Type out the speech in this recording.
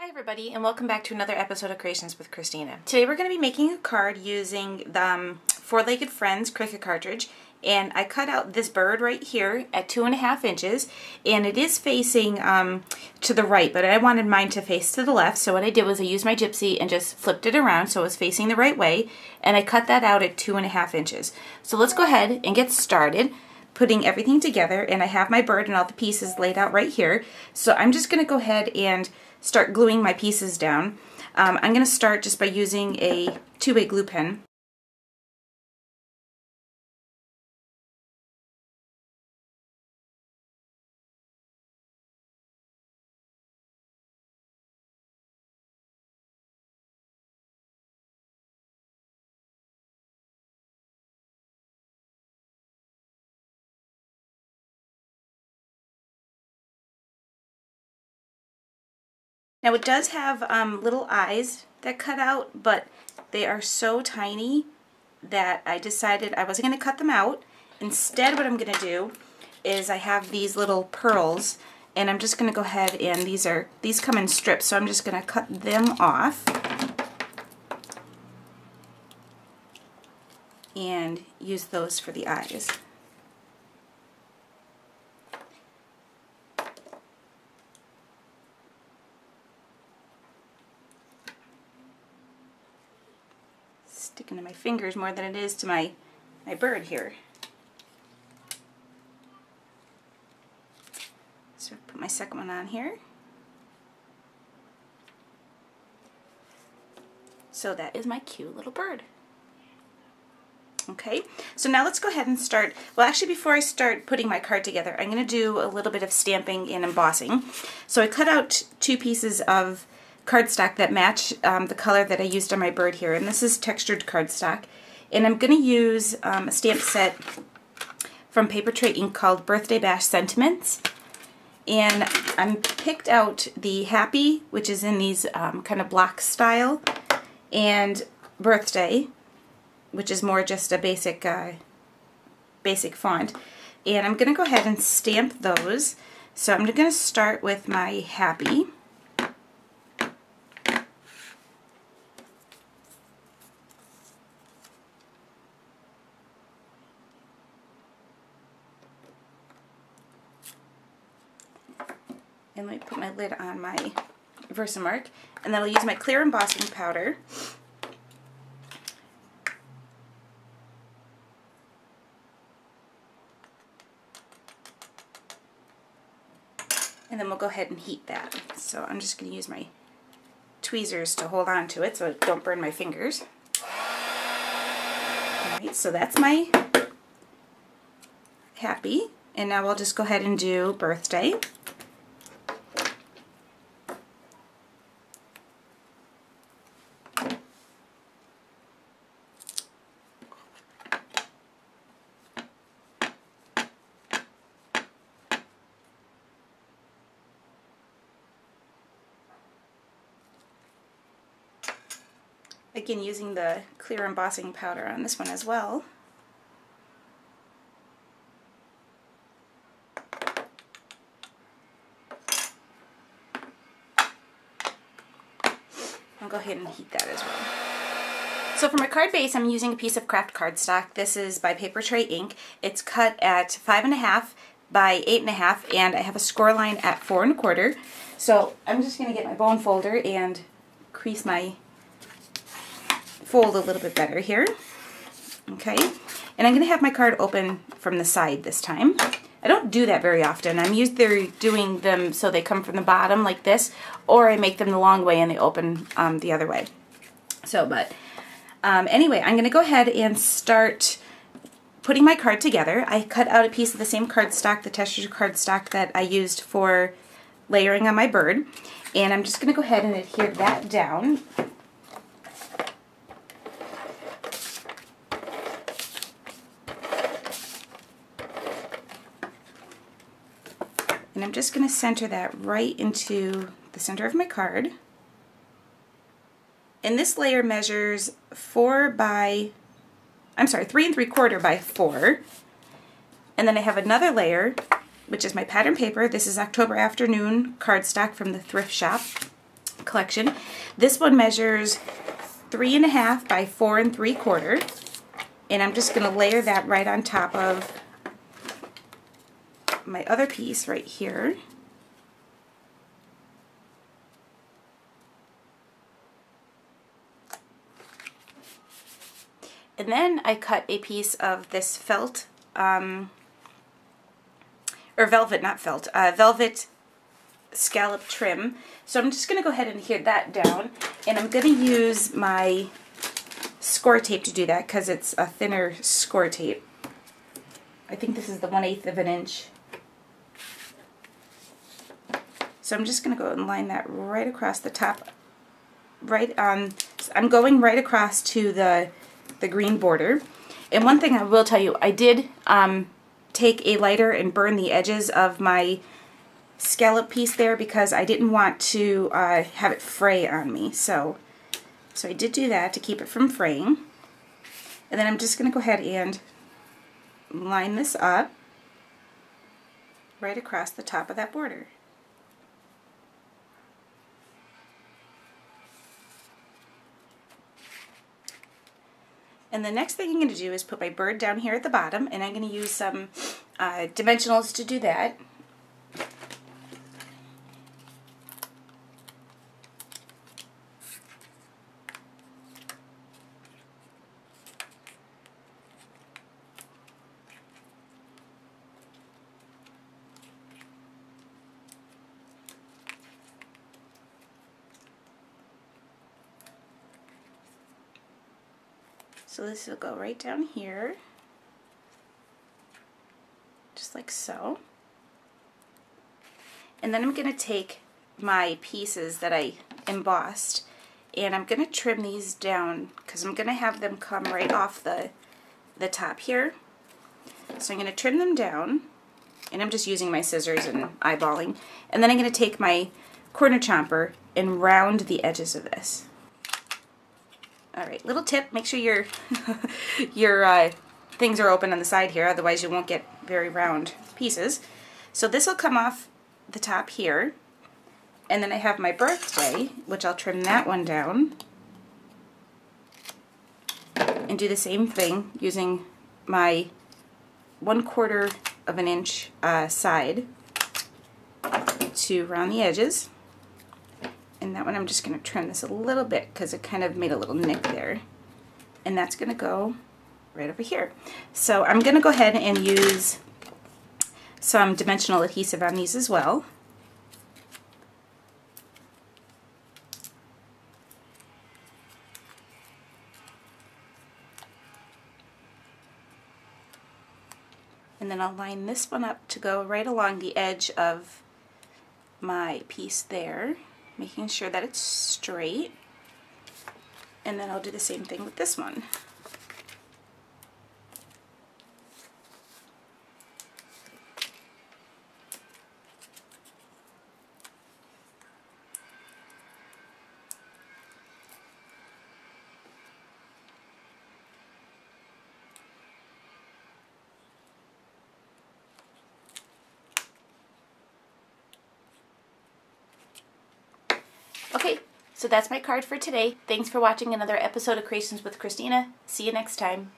Hi everybody, and welcome back to another episode of Creations with Christina. Today we're going to be making a card using the Four-Legged Friends Cricut cartridge, and I cut out this bird right here at 2.5 inches, and it is facing to the right, but I wanted mine to face to the left, so what I did was I used my gypsy and just flipped it around so it was facing the right way, and I cut that out at 2.5 inches. So let's go ahead and get started putting everything together, and I have my bird and all the pieces laid out right here. So I'm just going to go ahead and start gluing my pieces down. I'm going to start just by using a 2-way glue pen. Now it does have little eyes that cut out, but they are so tiny that I decided I wasn't going to cut them out. Instead, what I'm going to do is I have these little pearls, and I'm just going to go ahead and these come in strips, so I'm just going to cut them off and use those for the eyes. Sticking to my fingers more than it is to my bird here. So put my second one on here. So that is my cute little bird. Okay, so now let's go ahead and start. Well, actually, before I start putting my card together, I'm going to do a little bit of stamping and embossing. So I cut out 2 pieces of cardstock that match the color that I used on my bird here, and this is textured cardstock, and I'm going to use a stamp set from Paper Tray Ink called Birthday Bash Sentiments, and I picked out the Happy, which is in these kind of block style, and Birthday, which is more just a basic font, and I'm going to go ahead and stamp those. So I'm going to start with my Happy. And let me put my lid on my Versamark, and then I'll use my clear embossing powder. And then we'll go ahead and heat that. So I'm just going to use my tweezers to hold on to it so I don't burn my fingers. Alright, so that's my Happy, and now we'll just go ahead and do Birthday. Again, using the clear embossing powder on this one as well. I'll go ahead and heat that as well. So for my card base, I'm using a piece of craft cardstock. This is by Paper Tray Ink. It's cut at 5.5 by 8.5, and I have a score line at 4 1/4. So I'm just going to get my bone folder and crease my fold a little bit better here. Okay, and I'm going to have my card open from the side this time. I don't do that very often. I'm either doing them so they come from the bottom like this, or I make them the long way and they open the other way. So, but anyway, I'm going to go ahead and start putting my card together. I cut out a piece of the same cardstock, the textured cardstock that I used for layering on my bird, and I'm just going to go ahead and adhere that down. And I'm just going to center that right into the center of my card. And this layer measures 3 3/4 by 4. And then I have another layer, which is my pattern paper. This is October Afternoon cardstock from the thrift shop. collection. This one measures 3.5 by 4 3/4, and I'm just going to layer that right on top of my other piece right here. And then I cut a piece of this felt, or velvet, not felt, velvet scallop trim. So I'm just going to go ahead and adhere that down, and I'm going to use my score tape to do that because it's a thinner score tape. I think this is the 1/8 of an inch. So I'm just going to go and line that right across the top, right on. I'm going right across to the green border. And one thing I will tell you, I did take a lighter and burn the edges of my scallop piece there because I didn't want to have it fray on me. So I did do that to keep it from fraying. And then I'm just going to go ahead and line this up right across the top of that border. And the next thing I'm going to do is put my bird down here at the bottom, and I'm going to use some dimensionals to do that. So this will go right down here, just like so. And then I'm going to take my pieces that I embossed, and I'm going to trim these down because I'm going to have them come right off the top here. So I'm going to trim them down, and I'm just using my scissors and eyeballing. And then I'm going to take my corner chomper and round the edges of this. Alright, little tip, make sure your things are open on the side here, otherwise you won't get very round pieces. So this will come off the top here, and then I have my birthday, which I'll trim that one down, and do the same thing using my 1/4 of an inch side to round the edges. And that one I'm just going to trim this a little bit because it kind of made a little nick there. And that's going to go right over here. So I'm going to go ahead and use some dimensional adhesive on these as well. And then I'll line this one up to go right along the edge of my piece there, making sure that it's straight. And then I'll do the same thing with this one. Okay, so that's my card for today. Thanks for watching another episode of Creations with Christina. See you next time.